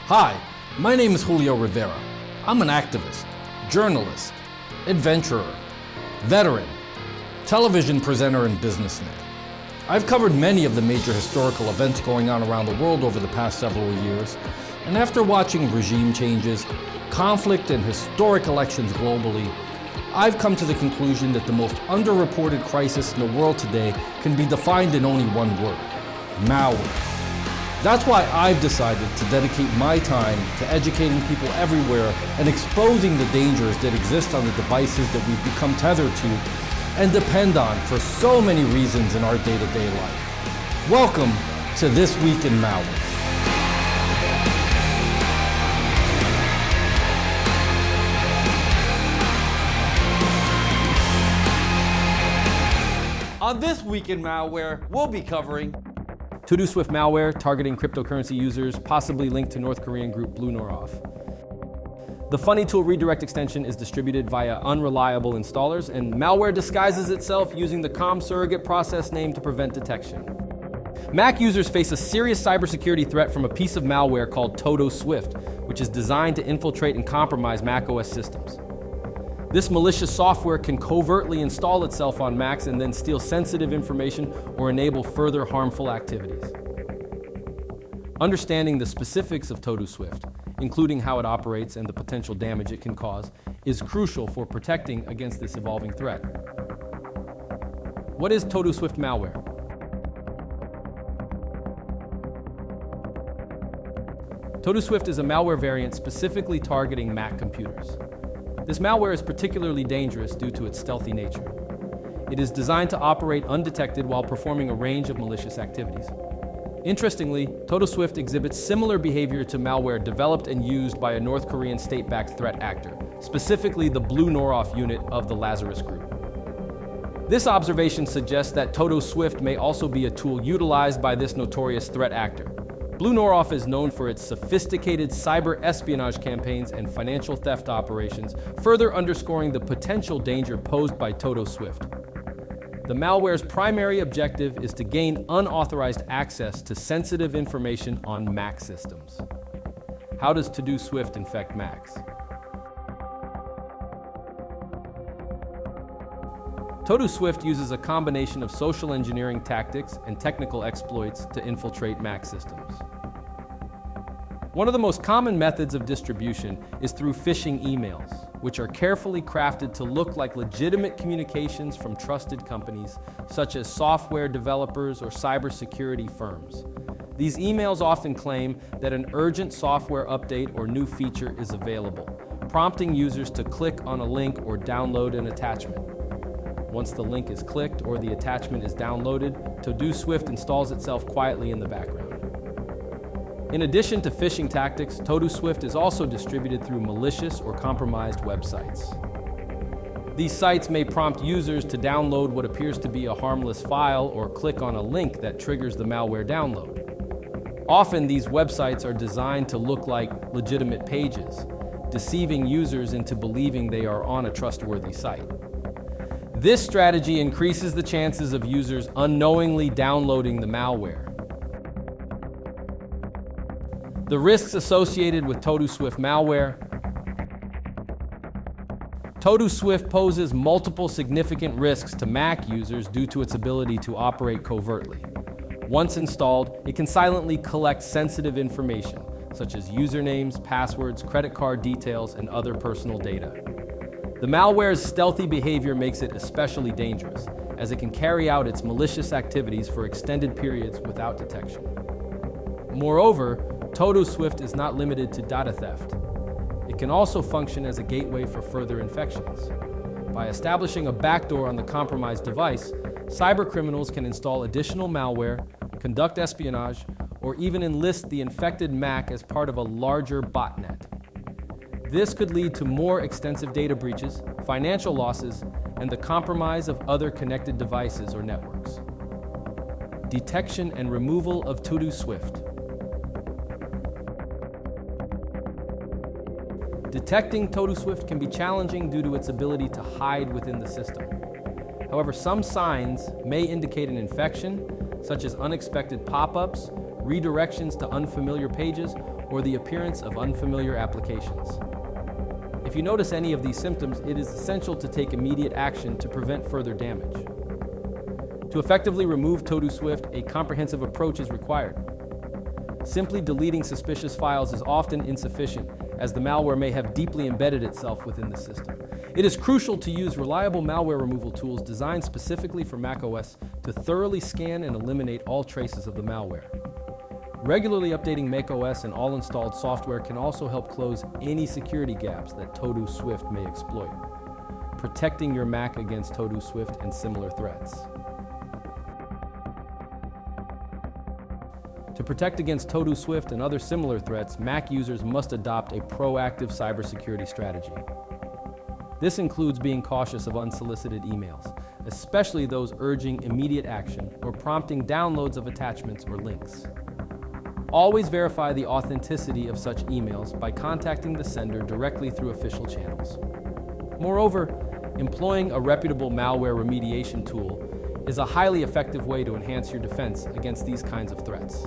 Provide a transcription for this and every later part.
Hi, my name is Julio Rivera. I'm an activist, journalist, adventurer, veteran, television presenter, and businessman. I've covered many of the major historical events going on around the world over the past several years, and after watching regime changes, conflict, and historic elections globally, I've come to the conclusion that the most underreported crisis in the world today can be defined in only one word: malware. That's why I've decided to dedicate my time to educating people everywhere and exposing the dangers that exist on the devices that we've become tethered to and depend on for so many reasons in our day-to-day life. Welcome to This Week in Malware. On This Week in Malware, we'll be covering TodoSwift Malware targeting cryptocurrency users, possibly linked to North Korean group BlueNoroff. The Funny Tool redirect extension is distributed via Unreliable installers, and malware disguises itself using the Surrogate Process name to prevent detection. Mac users face a serious cybersecurity threat from a piece of malware called TodoSwift, which is designed to infiltrate and compromise macOS systems. This malicious software can covertly install itself on Macs and then steal sensitive information or enable further harmful activities. Understanding the specifics of TodoSwift, including how it operates and the potential damage it can cause, is crucial for protecting against this evolving threat. What is TodoSwift malware? TodoSwift is a malware variant specifically targeting Mac computers. This malware is particularly dangerous due to its stealthy nature. It is designed to operate undetected while performing a range of malicious activities. Interestingly, TodoSwift exhibits similar behavior to malware developed and used by a North Korean state-backed threat actor, specifically the BlueNoroff unit of the Lazarus Group. This observation suggests that TodoSwift may also be a tool utilized by this notorious threat actor. BlueNoroff is known for its sophisticated cyber espionage campaigns and financial theft operations, further underscoring the potential danger posed by TodoSwift. The malware's primary objective is to gain unauthorized access to sensitive information on Mac systems. How does TodoSwift infect Macs? TodoSwift uses a combination of social engineering tactics and technical exploits to infiltrate Mac systems. One of the most common methods of distribution is through phishing emails, which are carefully crafted to look like legitimate communications from trusted companies, such as software developers or cybersecurity firms. These emails often claim that an urgent software update or new feature is available, prompting users to click on a link or download an attachment. Once the link is clicked or the attachment is downloaded, TodoSwift installs itself quietly in the background. In addition to phishing tactics, TodoSwift is also distributed through malicious or compromised websites. These sites may prompt users to download what appears to be a harmless file or click on a link that triggers the malware download. Often these websites are designed to look like legitimate pages, deceiving users into believing they are on a trustworthy site. This strategy increases the chances of users unknowingly downloading the malware. The risks associated with TodoSwift malware. TodoSwift poses multiple significant risks to Mac users due to its ability to operate covertly. Once installed, it can silently collect sensitive information, such as usernames, passwords, credit card details, and other personal data. The malware's stealthy behavior makes it especially dangerous, as it can carry out its malicious activities for extended periods without detection. Moreover, TodoSwift is not limited to data theft. It can also function as a gateway for further infections. By establishing a backdoor on the compromised device, cybercriminals can install additional malware, conduct espionage, or even enlist the infected Mac as part of a larger botnet. This could lead to more extensive data breaches, financial losses, and the compromise of other connected devices or networks. Detection and removal of TodoSwift. Detecting TodoSwift can be challenging due to its ability to hide within the system. However, some signs may indicate an infection, such as unexpected pop-ups, redirections to unfamiliar pages, or the appearance of unfamiliar applications. If you notice any of these symptoms, it is essential to take immediate action to prevent further damage. To effectively remove TodoSwift, a comprehensive approach is required. Simply deleting suspicious files is often insufficient, as the malware may have deeply embedded itself within the system. It is crucial to use reliable malware removal tools designed specifically for macOS to thoroughly scan and eliminate all traces of the malware. Regularly updating macOS and all installed software can also help close any security gaps that TodoSwift may exploit, protecting your Mac against TodoSwift and similar threats. To protect against TodoSwift and other similar threats, Mac users must adopt a proactive cybersecurity strategy. This includes being cautious of unsolicited emails, especially those urging immediate action or prompting downloads of attachments or links. Always verify the authenticity of such emails by contacting the sender directly through official channels. Moreover, employing a reputable malware remediation tool is a highly effective way to enhance your defense against these kinds of threats.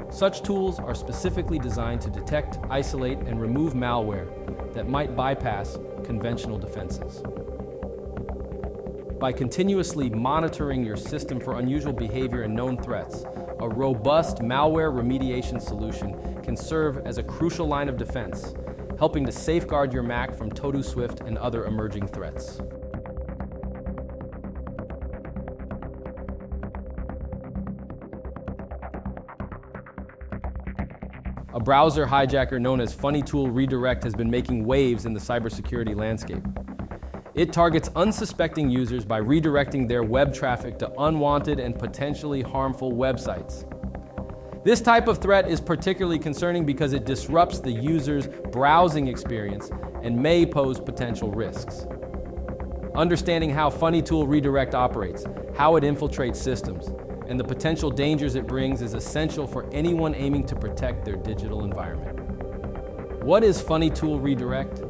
Such tools are specifically designed to detect, isolate, and remove malware that might bypass conventional defenses. By continuously monitoring your system for unusual behavior and known threats, a robust malware remediation solution can serve as a crucial line of defense, helping to safeguard your Mac from TodoSwift and other emerging threats. A browser hijacker known as Funny Tool Redirect has been making waves in the cybersecurity landscape. It targets unsuspecting users by redirecting their web traffic to unwanted and potentially harmful websites. This type of threat is particularly concerning because it disrupts the user's browsing experience and may pose potential risks. Understanding how Funny Tool Redirect operates, how it infiltrates systems, and the potential dangers it brings is essential for anyone aiming to protect their digital environment. What is Funny Tool Redirect?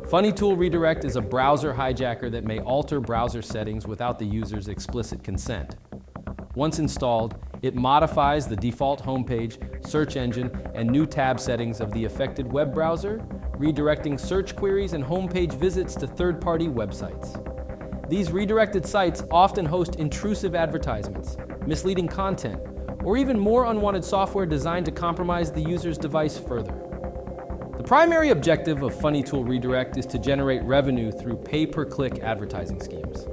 Funny Tool Redirect is a browser hijacker that may alter browser settings without the user's explicit consent. Once installed, it modifies the default homepage, search engine, and new tab settings of the affected web browser, redirecting search queries and homepage visits to third-party websites. These redirected sites often host intrusive advertisements, misleading content, or even more unwanted software designed to compromise the user's device further. The primary objective of Funny Tool Redirect is to generate revenue through pay-per-click advertising schemes.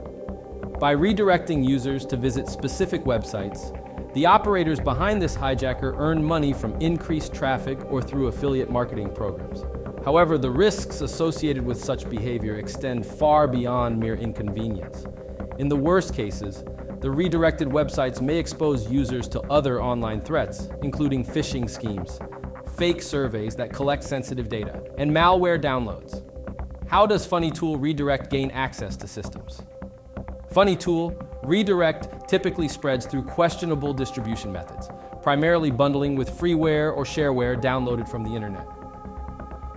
By redirecting users to visit specific websites, the operators behind this hijacker earn money from increased traffic or through affiliate marketing programs. However, the risks associated with such behavior extend far beyond mere inconvenience. In the worst cases, the redirected websites may expose users to other online threats, including phishing schemes, fake surveys that collect sensitive data, and malware downloads. How does Funny Tool Redirect gain access to systems? Funny Tool Redirect typically spreads through questionable distribution methods, primarily bundling with freeware or shareware downloaded from the internet.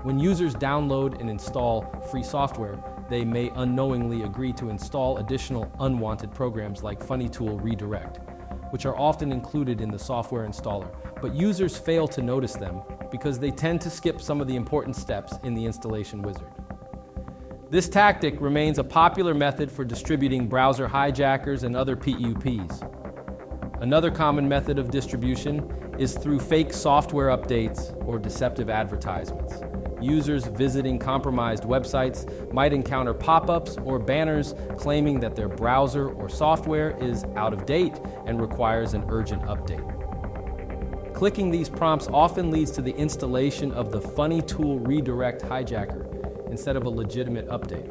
When users download and install free software, they may unknowingly agree to install additional unwanted programs like Funny Tool Redirect, which are often included in the software installer, but users fail to notice them because they tend to skip some of the important steps in the installation wizard. This tactic remains a popular method for distributing browser hijackers and other PUPs. Another common method of distribution is through fake software updates or deceptive advertisements. Users visiting compromised websites might encounter pop-ups or banners claiming that their browser or software is out of date and requires an urgent update. Clicking these prompts often leads to the installation of the Funny Tool Redirect hijacker instead of a legitimate update.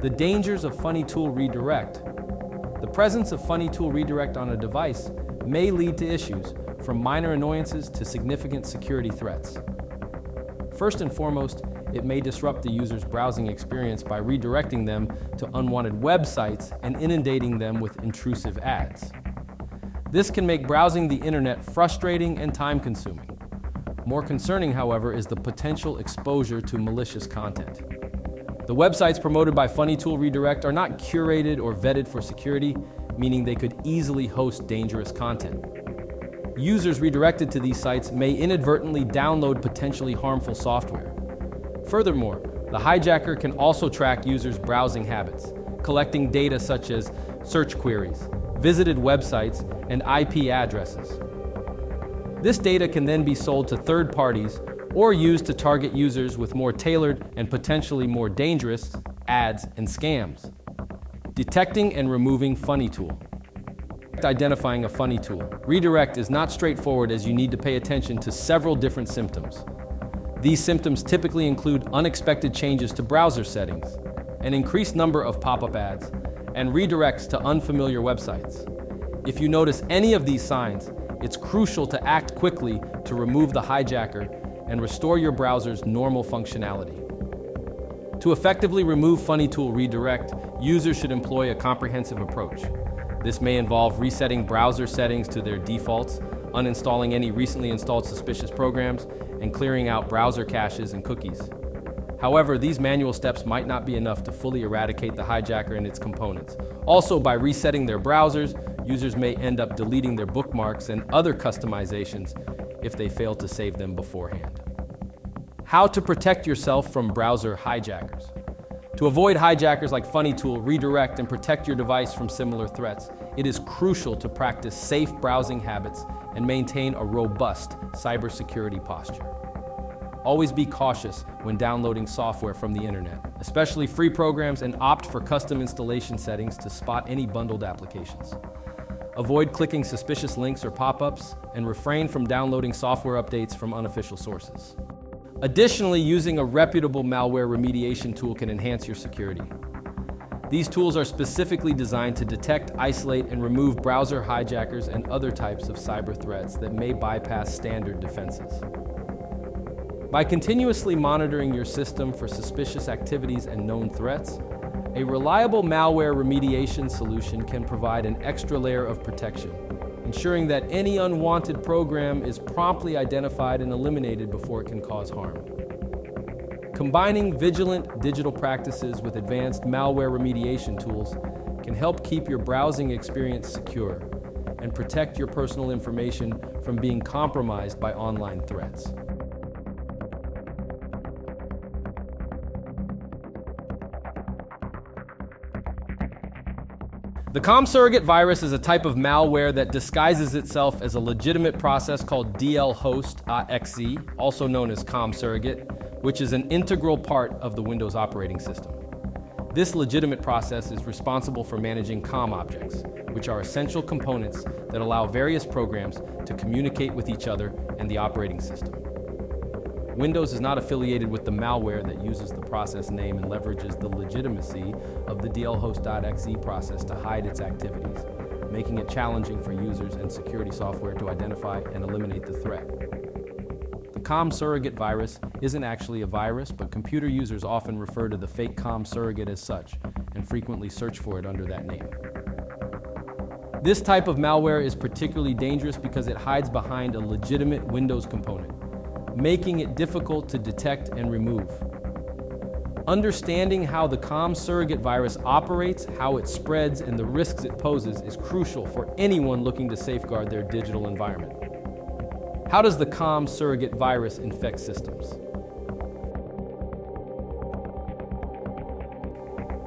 The dangers of Funny Tool Redirect. The presence of Funny Tool Redirect on a device may lead to issues, from minor annoyances to significant security threats. First and foremost, it may disrupt the user's browsing experience by redirecting them to unwanted websites and inundating them with intrusive ads. This can make browsing the internet frustrating and time-consuming. More concerning, however, is the potential exposure to malicious content. The websites promoted by Funny Tool Redirect are not curated or vetted for security, meaning they could easily host dangerous content. users redirected to these sites may inadvertently download potentially harmful software. Furthermore, the hijacker can also track users' browsing habits, collecting data such as search queries, visited websites, and IP addresses. This data can then be sold to third parties or used to target users with more tailored and potentially more dangerous ads and scams. Detecting and removing funny tool. Identifying a funny tool. Redirect is not straightforward as you need to pay attention to several different symptoms. These symptoms typically include unexpected changes to browser settings, an increased number of pop-up ads, and redirects to unfamiliar websites. If you notice any of these signs, it's crucial to act quickly to remove the hijacker and restore your browser's normal functionality. To effectively remove funny tool redirect, users should employ a comprehensive approach. This may involve resetting browser settings to their defaults, uninstalling any recently installed suspicious programs, and clearing out browser caches and cookies. However, these manual steps might not be enough to fully eradicate the hijacker and its components. Also, by resetting their browsers, users may end up deleting their bookmarks and other customizations if they fail to save them beforehand. How to protect yourself from browser hijackers. To avoid hijackers like funny tool, redirect, and protect your device from similar threats, it is crucial to practice safe browsing habits and maintain a robust cybersecurity posture. Always be cautious when downloading software from the internet, especially free programs, and opt for custom installation settings to spot any bundled applications. Avoid clicking suspicious links or pop-ups, and refrain from downloading software updates from unofficial sources. Additionally, using a reputable malware remediation tool can enhance your security. These tools are specifically designed to detect, isolate, and remove browser hijackers and other types of cyber threats that may bypass standard defenses. By continuously monitoring your system for suspicious activities and known threats, a reliable malware remediation solution can provide an extra layer of protection, ensuring that any unwanted program is promptly identified and eliminated before it can cause harm. Combining vigilant digital practices with advanced malware remediation tools can help keep your browsing experience secure and protect your personal information from being compromised by online threats. The Surrogate virus is a type of malware that disguises itself as a legitimate process called dlhost.exe, also known as Surrogate, which is an integral part of the Windows operating system. This legitimate process is responsible for managing COM objects, which are essential components that allow various programs to communicate with each other and the operating system. Windows is not affiliated with the malware that uses the process name and leverages the legitimacy of the dlhost.exe process to hide its activities, making it challenging for users and security software to identify and eliminate the threat. The Surrogate virus isn't actually a virus, but computer users often refer to the fake Surrogate as such and frequently search for it under that name. This type of malware is particularly dangerous because it hides behind a legitimate Windows component, making it difficult to detect and remove. Understanding how the Surrogate virus operates, how it spreads, and the risks it poses is crucial for anyone looking to safeguard their digital environment. How does the Surrogate virus infect systems?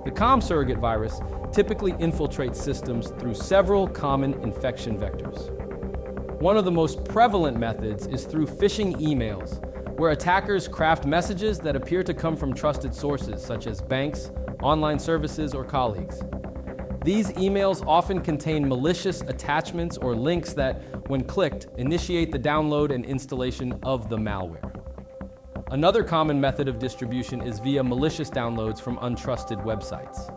The Surrogate virus typically infiltrates systems through several common infection vectors. One of the most prevalent methods is through phishing emails, where attackers craft messages that appear to come from trusted sources such as banks, online services, or colleagues. These emails often contain malicious attachments or links that, when clicked, initiate the download and installation of the malware. Another common method of distribution is via malicious downloads from untrusted websites.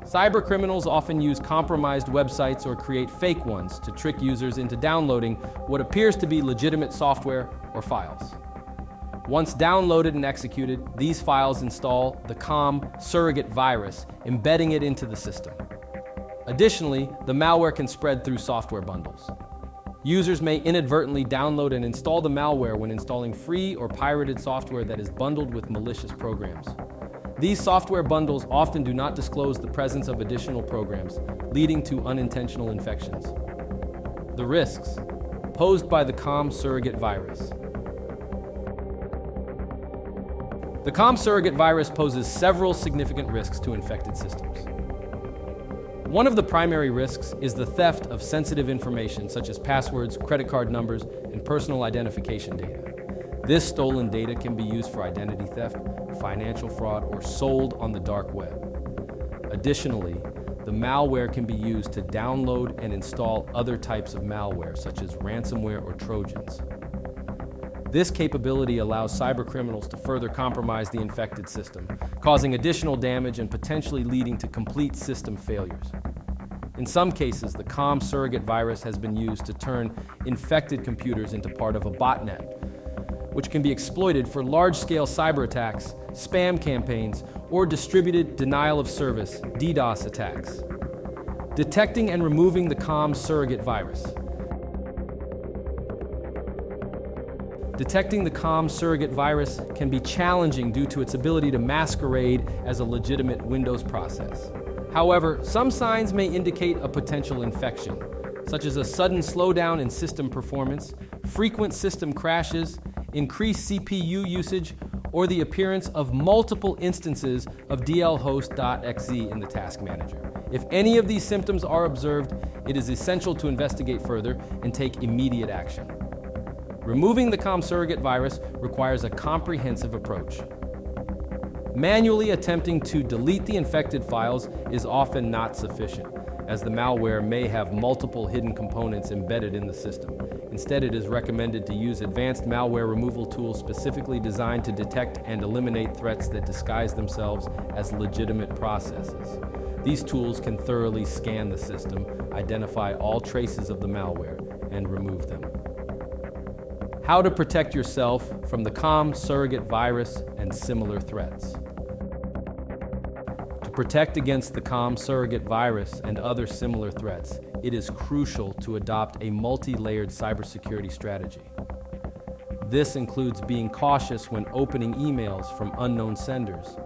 Cybercriminals often use compromised websites or create fake ones to trick users into downloading what appears to be legitimate software or files. Once downloaded and executed, these files install the Surrogate virus, embedding it into the system. Additionally, the malware can spread through software bundles. Users may inadvertently download and install the malware when installing free or pirated software that is bundled with malicious programs. These software bundles often do not disclose the presence of additional programs, leading to unintentional infections. The risks: posed by the COM surrogate virus. The COM surrogate virus poses several significant risks to infected systems. One of the primary risks is the theft of sensitive information such as passwords, credit card numbers, and personal identification data. This stolen data can be used for identity theft, financial fraud, or sold on the dark web. Additionally, the malware can be used to download and install other types of malware such as ransomware or Trojans. This capability allows cybercriminals to further compromise the infected system, causing additional damage and potentially leading to complete system failures. In some cases, the COM surrogate virus has been used to turn infected computers into part of a botnet, which can be exploited for large-scale cyber attacks, spam campaigns, or distributed denial of service, DDoS attacks. Detecting and removing the COM surrogate virus. Detecting the COM surrogate virus can be challenging due to its ability to masquerade as a legitimate Windows process. However, some signs may indicate a potential infection, such as a sudden slowdown in system performance, frequent system crashes, increased CPU usage, or the appearance of multiple instances of dlhost.exe in the task manager. If any of these symptoms are observed, it is essential to investigate further and take immediate action. Removing the COM surrogate virus requires a comprehensive approach. Manually attempting to delete the infected files is often not sufficient, as the malware may have multiple hidden components embedded in the system. Instead, it is recommended to use advanced malware removal tools specifically designed to detect and eliminate threats that disguise themselves as legitimate processes. These tools can thoroughly scan the system, identify all traces of the malware, and remove them. How to protect yourself from the COM surrogate virus and similar threats. To protect against the COM surrogate virus and other similar threats, it is crucial to adopt a multi-layered cybersecurity strategy. This includes being cautious when opening emails from unknown senders,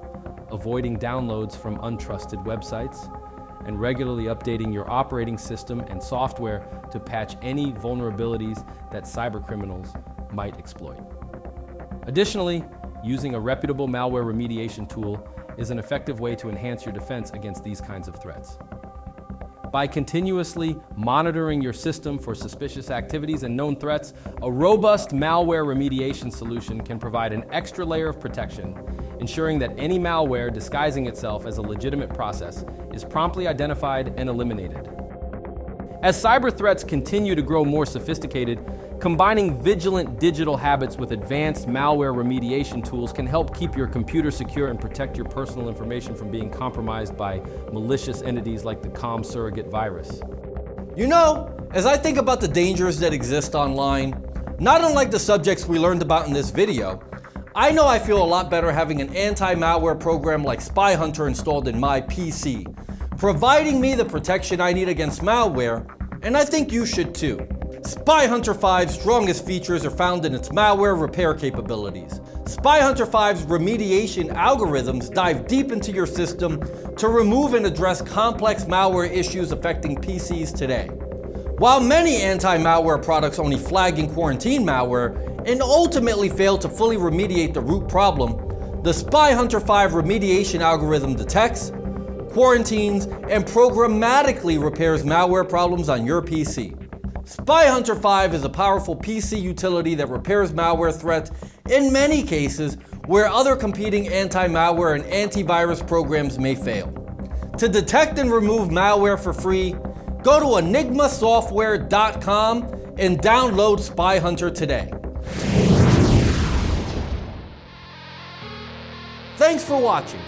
avoiding downloads from untrusted websites, and regularly updating your operating system and software to patch any vulnerabilities that cybercriminals might exploit. Additionally, using a reputable malware remediation tool is an effective way to enhance your defense against these kinds of threats. By continuously monitoring your system for suspicious activities and known threats, a robust malware remediation solution can provide an extra layer of protection, ensuring that any malware disguising itself as a legitimate process is promptly identified and eliminated. As cyber threats continue to grow more sophisticated, combining vigilant digital habits with advanced malware remediation tools can help keep your computer secure and protect your personal information from being compromised by malicious entities like the COM surrogate virus. You know, as I think about the dangers that exist online, not unlike the subjects we learned about in this video, I know I feel a lot better having an anti-malware program like Spy Hunter installed in my PC, providing me the protection I need against malware, and I think you should too. Spy Hunter 5's strongest features are found in its malware repair capabilities. Spy Hunter 5's remediation algorithms dive deep into your system to remove and address complex malware issues affecting PCs today. While many anti-malware products only flag and quarantine malware and ultimately fail to fully remediate the root problem, the Spy Hunter 5 remediation algorithm detects, quarantines, and programmatically repairs malware problems on your PC. Spy Hunter 5 is a powerful PC utility that repairs malware threats in many cases where other competing anti-malware and antivirus programs may fail. To detect and remove malware for free, go to enigmasoftware.com and download Spy Hunter today. Thanks for watching.